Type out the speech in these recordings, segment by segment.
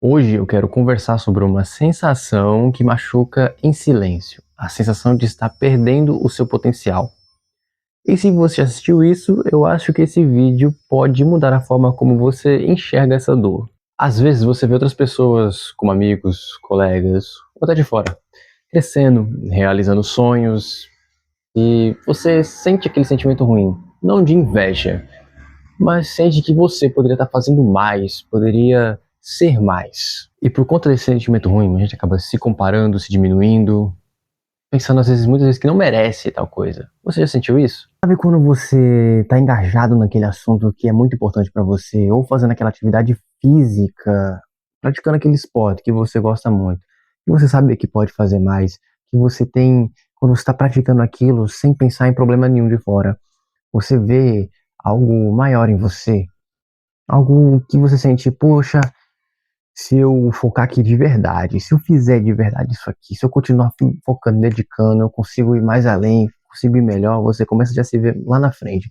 Hoje eu quero conversar sobre uma sensação que machuca em silêncio, a sensação de estar perdendo o seu potencial. E se você assistiu isso, eu acho que esse vídeo pode mudar a forma como você enxerga essa dor. Às vezes você vê outras pessoas, como amigos, colegas, ou até de fora, crescendo, realizando sonhos, e você sente aquele sentimento ruim, não de inveja, mas sente que você poderia estar fazendo mais, poderia ser mais. E por conta desse sentimento ruim, a gente acaba se comparando, se diminuindo, pensando muitas vezes que não merece tal coisa. Você já sentiu isso? Sabe quando você está engajado naquele assunto que é muito importante para você, ou fazendo aquela atividade física, praticando aquele esporte que você gosta muito, que você sabe que pode fazer mais, que você tem, quando você está praticando aquilo sem pensar em problema nenhum de fora, você vê algo maior em você, algo que você sente, poxa, se eu focar aqui de verdade, se eu fizer de verdade isso aqui, se eu continuar focando, dedicando, eu consigo ir mais além, consigo ir melhor, você começa já a se ver lá na frente.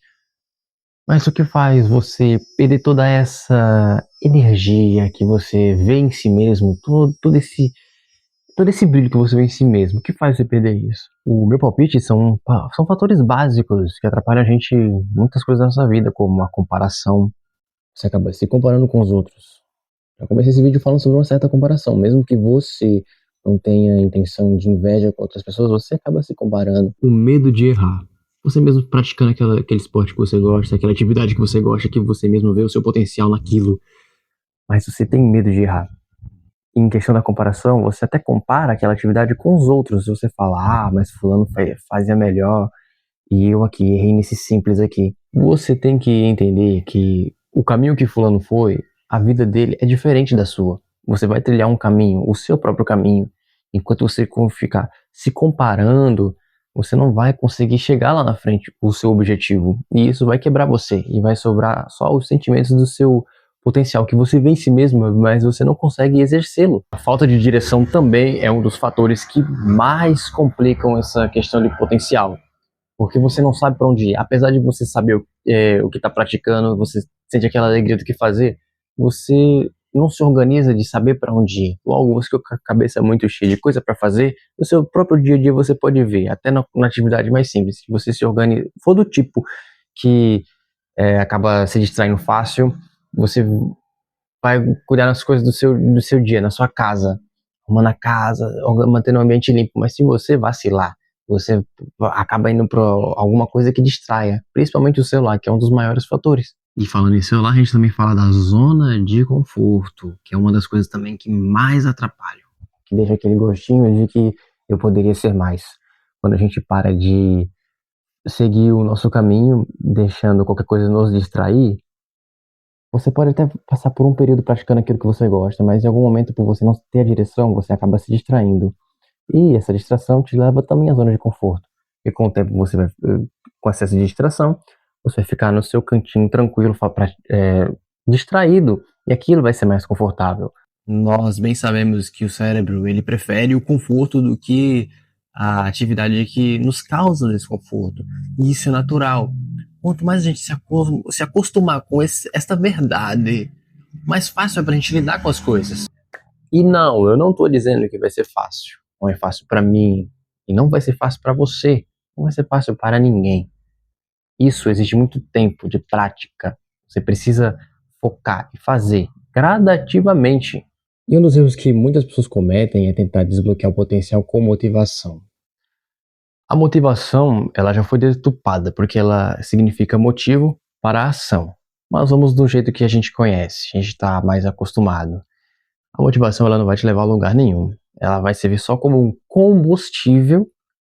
Mas o que faz você perder toda essa energia que você vê em si mesmo, todo esse brilho que você vê em si mesmo, o que faz você perder isso? O meu palpite são fatores básicos que atrapalham a gente em muitas coisas da nossa vida, como a comparação. Você acaba se comparando com os outros. Eu comecei esse vídeo falando sobre uma certa comparação. Mesmo que você não tenha intenção de inveja com outras pessoas, você acaba se comparando. O medo de errar. Você mesmo praticando aquele esporte que você gosta, aquela atividade que você gosta, que você mesmo vê o seu potencial naquilo. Mas você tem medo de errar. Em questão da comparação, você até compara aquela atividade com os outros. Você fala, mas fulano fazia melhor e eu aqui errei nesse simples aqui. Você tem que entender que o caminho que fulano foi, a vida dele é diferente da sua. Você vai trilhar um caminho, o seu próprio caminho. Enquanto você ficar se comparando, você não vai conseguir chegar lá na frente, o seu objetivo. E isso vai quebrar você e vai sobrar só os sentimentos do seu potencial que você vê em si mesmo, mas você não consegue exercê-lo. A falta de direção também é um dos fatores que mais complicam essa questão de potencial. Porque você não sabe para onde ir. Apesar de você saber o que está praticando, você sente aquela alegria do que fazer, você não se organiza de saber para onde ir. Logo, você fica com a cabeça muito cheia de coisa para fazer, no seu próprio dia a dia você pode ver, até na atividade mais simples. Se você se organiza, for do tipo que acaba se distraindo fácil, você vai cuidar das coisas do seu dia, na sua casa, arrumando a casa, mantendo o ambiente limpo. Mas se você vacilar, você acaba indo para alguma coisa que distraia, principalmente o celular, que é um dos maiores fatores. E falando em celular, a gente também fala da zona de conforto, que é uma das coisas também que mais atrapalham, que deixa aquele gostinho de que eu poderia ser mais. Quando a gente para de seguir o nosso caminho, deixando qualquer coisa nos distrair, você pode até passar por um período praticando aquilo que você gosta, mas em algum momento, por você não ter a direção, você acaba se distraindo. E essa distração te leva também à zona de conforto. E com o tempo você vai, com excesso de distração, você vai ficar no seu cantinho tranquilo, distraído, e aquilo vai ser mais confortável. Nós bem sabemos que o cérebro ele prefere o conforto do que a atividade que nos causa desconforto. E isso é natural. Quanto mais a gente se acostumar com esta verdade, mais fácil é para a gente lidar com as coisas. E não, eu não estou dizendo que vai ser fácil. Não é fácil para mim e não vai ser fácil para você. Não vai ser fácil para ninguém. Isso exige muito tempo de prática. Você precisa focar e fazer gradativamente. E um dos erros que muitas pessoas cometem é tentar desbloquear o potencial com motivação. A motivação, ela já foi deturpada, porque ela significa motivo para a ação. Mas vamos do jeito que a gente conhece, a gente está mais acostumado. A motivação ela não vai te levar a lugar nenhum. Ela vai servir só como um combustível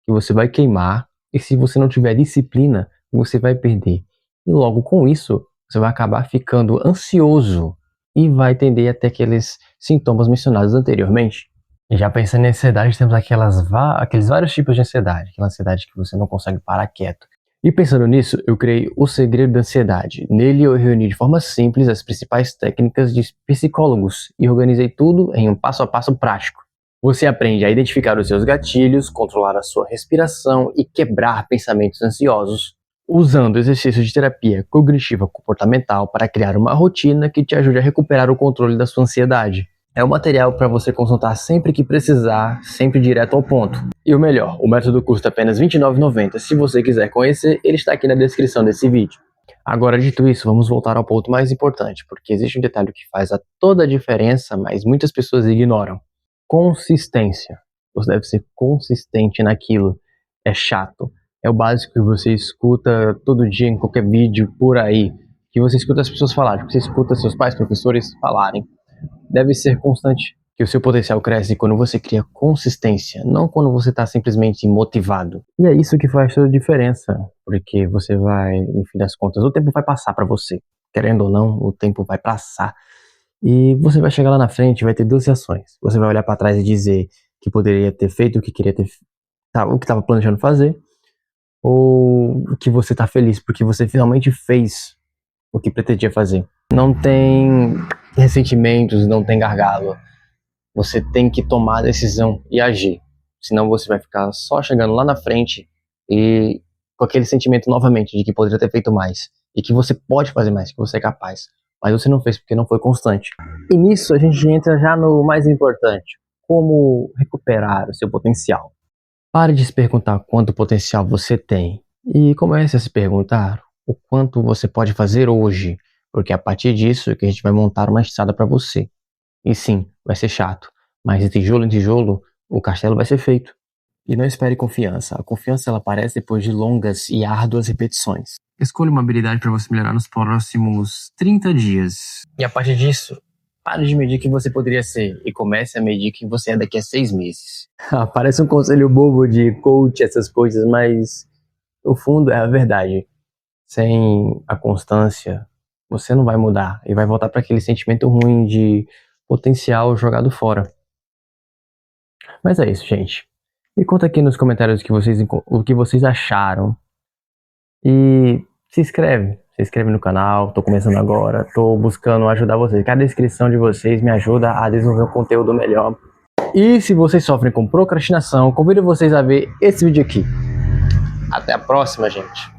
que você vai queimar, e se você não tiver disciplina, você vai perder. E logo com isso, você vai acabar ficando ansioso e vai tender a ter aqueles sintomas mencionados anteriormente. E já pensando em ansiedade, temos aqueles vários tipos de ansiedade. Aquela ansiedade que você não consegue parar quieto. E pensando nisso, eu criei o Segredo da Ansiedade. Nele eu reuni de forma simples as principais técnicas de psicólogos e organizei tudo em um passo a passo prático. Você aprende a identificar os seus gatilhos, controlar a sua respiração e quebrar pensamentos ansiosos, usando exercícios de terapia cognitiva comportamental para criar uma rotina que te ajude a recuperar o controle da sua ansiedade. É um material para você consultar sempre que precisar, sempre direto ao ponto. E o melhor, o método custa apenas R$ 29,90. Se você quiser conhecer, ele está aqui na descrição desse vídeo. Agora, dito isso, vamos voltar ao ponto mais importante, porque existe um detalhe que faz toda a diferença, mas muitas pessoas ignoram. Consistência. Você deve ser consistente naquilo. É chato. É o básico que você escuta todo dia em qualquer vídeo por aí, que você escuta as pessoas falarem, que você escuta seus pais, professores falarem. Deve ser constante, que o seu potencial cresce quando você cria consistência, não quando você está simplesmente motivado. E é isso que faz toda a diferença, porque você vai, no fim das contas, o tempo vai passar para você. Querendo ou não, o tempo vai passar. E você vai chegar lá na frente, vai ter duas reações. Você vai olhar para trás e dizer que poderia ter feito o que queria ter, o que estava planejando fazer, ou que você está feliz porque você finalmente fez o que pretendia fazer. Não tem ressentimentos, não tem gargalo. Você tem que tomar a decisão e agir. Senão você vai ficar só chegando lá na frente e com aquele sentimento novamente de que poderia ter feito mais. E que você pode fazer mais, que você é capaz. Mas você não fez porque não foi constante. E nisso a gente entra já no mais importante. Como recuperar o seu potencial. Pare de se perguntar quanto potencial você tem. E comece a se perguntar o quanto você pode fazer hoje. Porque a partir disso é que a gente vai montar uma estrada para você. E sim, vai ser chato, mas de tijolo em tijolo, o castelo vai ser feito. E não espere confiança. A confiança ela aparece depois de longas e árduas repetições. Escolha uma habilidade para você melhorar nos próximos 30 dias. E a partir disso, pare de medir quem você poderia ser e comece a medir quem você é daqui a 6 meses. Parece um conselho bobo de coach, essas coisas, mas no fundo é a verdade. Sem a constância, você não vai mudar e vai voltar para aquele sentimento ruim de potencial jogado fora. Mas é isso, gente. Me conta aqui nos comentários o que vocês acharam. E se inscreve no canal. Tô começando agora, tô buscando ajudar vocês. Cada inscrição de vocês me ajuda a desenvolver um conteúdo melhor. E se vocês sofrem com procrastinação, convido vocês a ver esse vídeo aqui. Até a próxima, gente.